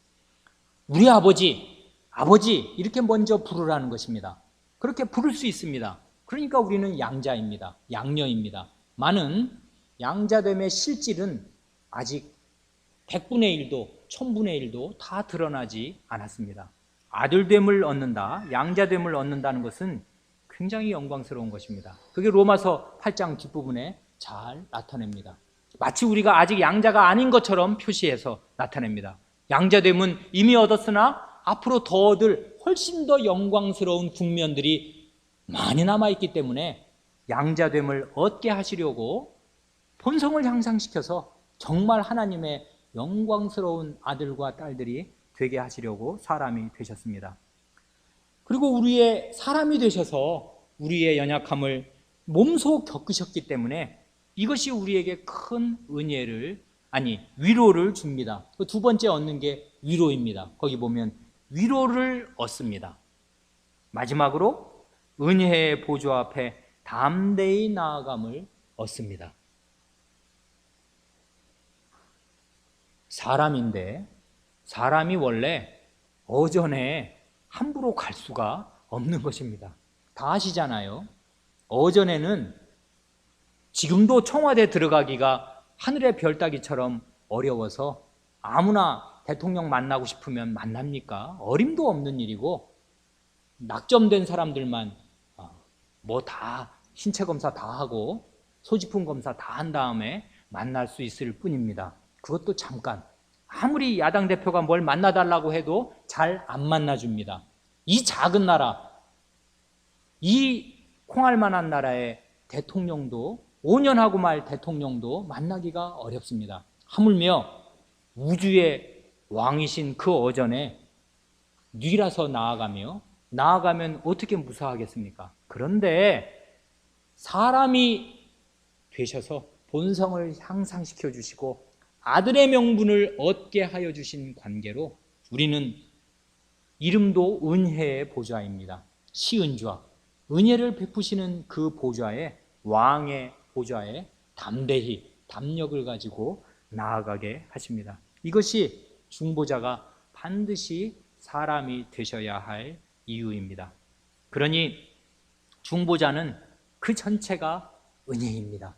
우리 아버지, 아버지 이렇게 먼저 부르라는 것입니다. 그렇게 부를 수 있습니다. 그러니까 우리는 양자입니다. 양녀입니다. 많은 양자됨의 실질은 아직 100분의 1도 1000분의 1도 다 드러나지 않았습니다. 아들됨을 얻는다, 양자됨을 얻는다는 것은 굉장히 영광스러운 것입니다. 그게 로마서 8장 뒷부분에 잘 나타냅니다. 마치 우리가 아직 양자가 아닌 것처럼 표시해서 나타냅니다. 양자됨은 이미 얻었으나 앞으로 더 얻을 훨씬 더 영광스러운 국면들이 많이 남아있기 때문에 양자됨을 얻게 하시려고 본성을 향상시켜서 정말 하나님의 영광스러운 아들과 딸들이 되게 하시려고 사람이 되셨습니다. 그리고 우리의 사람이 되셔서 우리의 연약함을 몸소 겪으셨기 때문에 이것이 우리에게 큰 위로를 줍니다. 두 번째 얻는 게 위로입니다. 거기 보면 위로를 얻습니다. 마지막으로 은혜의 보좌 앞에 담대히 나아감을 얻습니다. 사람인데 사람이 원래 어전에 함부로 갈 수가 없는 것입니다. 다 아시잖아요. 어전에는 지금도 청와대 들어가기가 하늘의 별 따기처럼 어려워서 아무나 대통령 만나고 싶으면 만납니까? 어림도 없는 일이고 낙점된 사람들만 다 신체 검사 다 하고 소지품 검사 다 한 다음에 만날 수 있을 뿐입니다. 그것도 잠깐. 아무리 야당 대표가 뭘 만나달라고 해도 잘 안 만나줍니다. 이 작은 나라, 이 콩알만한 나라의 대통령도 5년 하고 말 대통령도 만나기가 어렵습니다. 하물며 우주의 왕이신 그 어전에 뉘라서 나아가면 어떻게 무사하겠습니까? 그런데 사람이 되셔서 본성을 향상시켜 주시고 아들의 명분을 얻게 하여 주신 관계로 우리는 이름도 은혜의 보좌입니다. 시은좌, 은혜를 베푸시는 그 보좌에, 왕의 보좌에 담대히 담력을 가지고 나아가게 하십니다. 이것이 중보자가 반드시 사람이 되셔야 할 이유입니다. 그러니 중보자는 그 전체가 은혜입니다.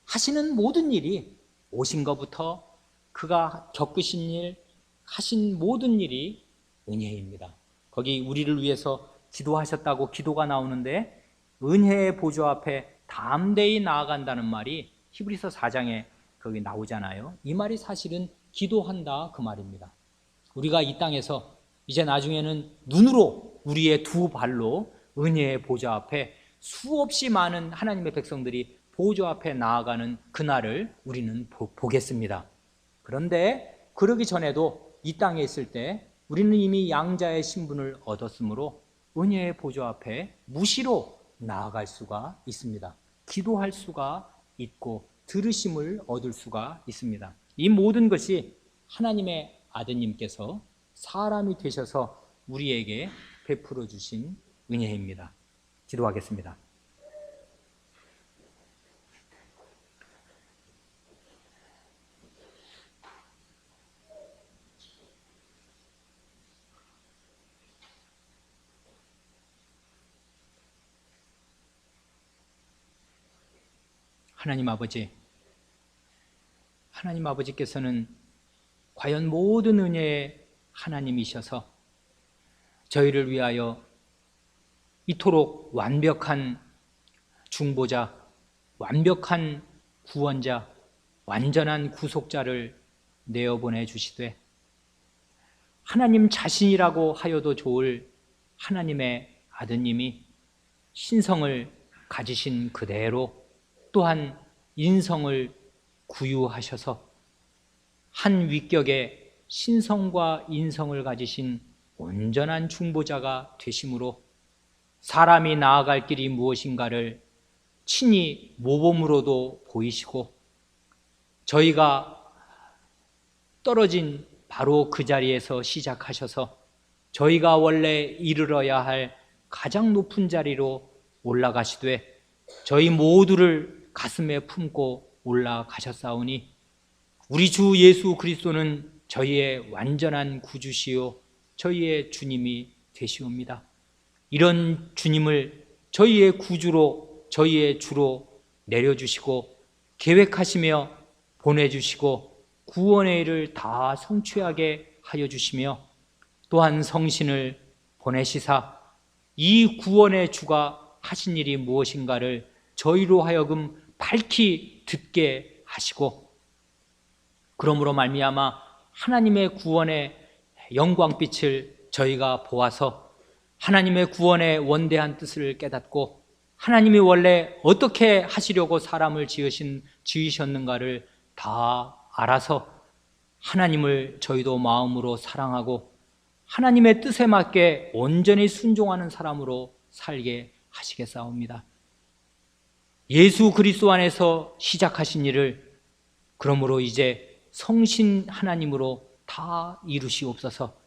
하시는 모든 일이, 오신 것부터 그가 겪으신 일, 하신 모든 일이 은혜입니다. 거기 우리를 위해서 기도하셨다고 기도가 나오는데 은혜의 보좌 앞에 담대히 나아간다는 말이 히브리서 4장에 거기 나오잖아요. 이 말이 사실은 기도한다 그 말입니다. 우리가 이 땅에서 이제 나중에는 눈으로, 우리의 두 발로 은혜의 보좌 앞에 수없이 많은 하나님의 백성들이 보좌 앞에 나아가는 그날을 우리는 보겠습니다. 그런데 그러기 전에도 이 땅에 있을 때 우리는 이미 양자의 신분을 얻었으므로 은혜의 보좌 앞에 무시로 나아갈 수가 있습니다. 기도할 수가 있고 들으심을 얻을 수가 있습니다. 이 모든 것이 하나님의 아드님께서 사람이 되셔서 우리에게 베풀어 주신 은혜입니다. 기도하겠습니다. 하나님 아버지께서는 과연 모든 은혜의 하나님이셔서 저희를 위하여 이토록 완벽한 중보자, 완벽한 구원자, 완전한 구속자를 내어보내 주시되 하나님 자신이라고 하여도 좋을 하나님의 아드님이 신성을 가지신 그대로 또한 인성을 구유하셔서 한 위격의 신성과 인성을 가지신 온전한 중보자가 되심으로 사람이 나아갈 길이 무엇인가를 친히 모범으로도 보이시고 저희가 떨어진 바로 그 자리에서 시작하셔서 저희가 원래 이르러야 할 가장 높은 자리로 올라가시되 저희 모두를 가슴에 품고 올라가셨사오니 우리 주 예수 그리스도는 저희의 완전한 구주시요 저희의 주님이 되시옵니다. 이런 주님을 저희의 구주로 저희의 주로 내려주시고 계획하시며 보내주시고 구원의 일을 다 성취하게 하여 주시며 또한 성신을 보내시사 이 구원의 주가 하신 일이 무엇인가를 저희로 하여금 밝히 듣게 하시고 그러므로 말미암아 하나님의 구원의 영광빛을 저희가 보아서 하나님의 구원의 원대한 뜻을 깨닫고 하나님이 원래 어떻게 하시려고 사람을 지으셨는가를 다 알아서 하나님을 저희도 마음으로 사랑하고 하나님의 뜻에 맞게 온전히 순종하는 사람으로 살게 하시겠사옵니다. 예수 그리스도 안에서 시작하신 일을 그러므로 이제 성신 하나님으로 다 이루시옵소서.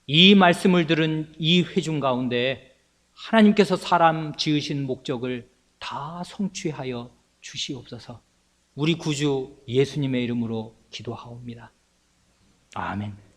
이 말씀을 들은 이 회중 가운데 하나님께서 사람 지으신 목적을 다 성취하여 주시옵소서. 우리 구주 예수님의 이름으로 기도하옵니다. 아멘.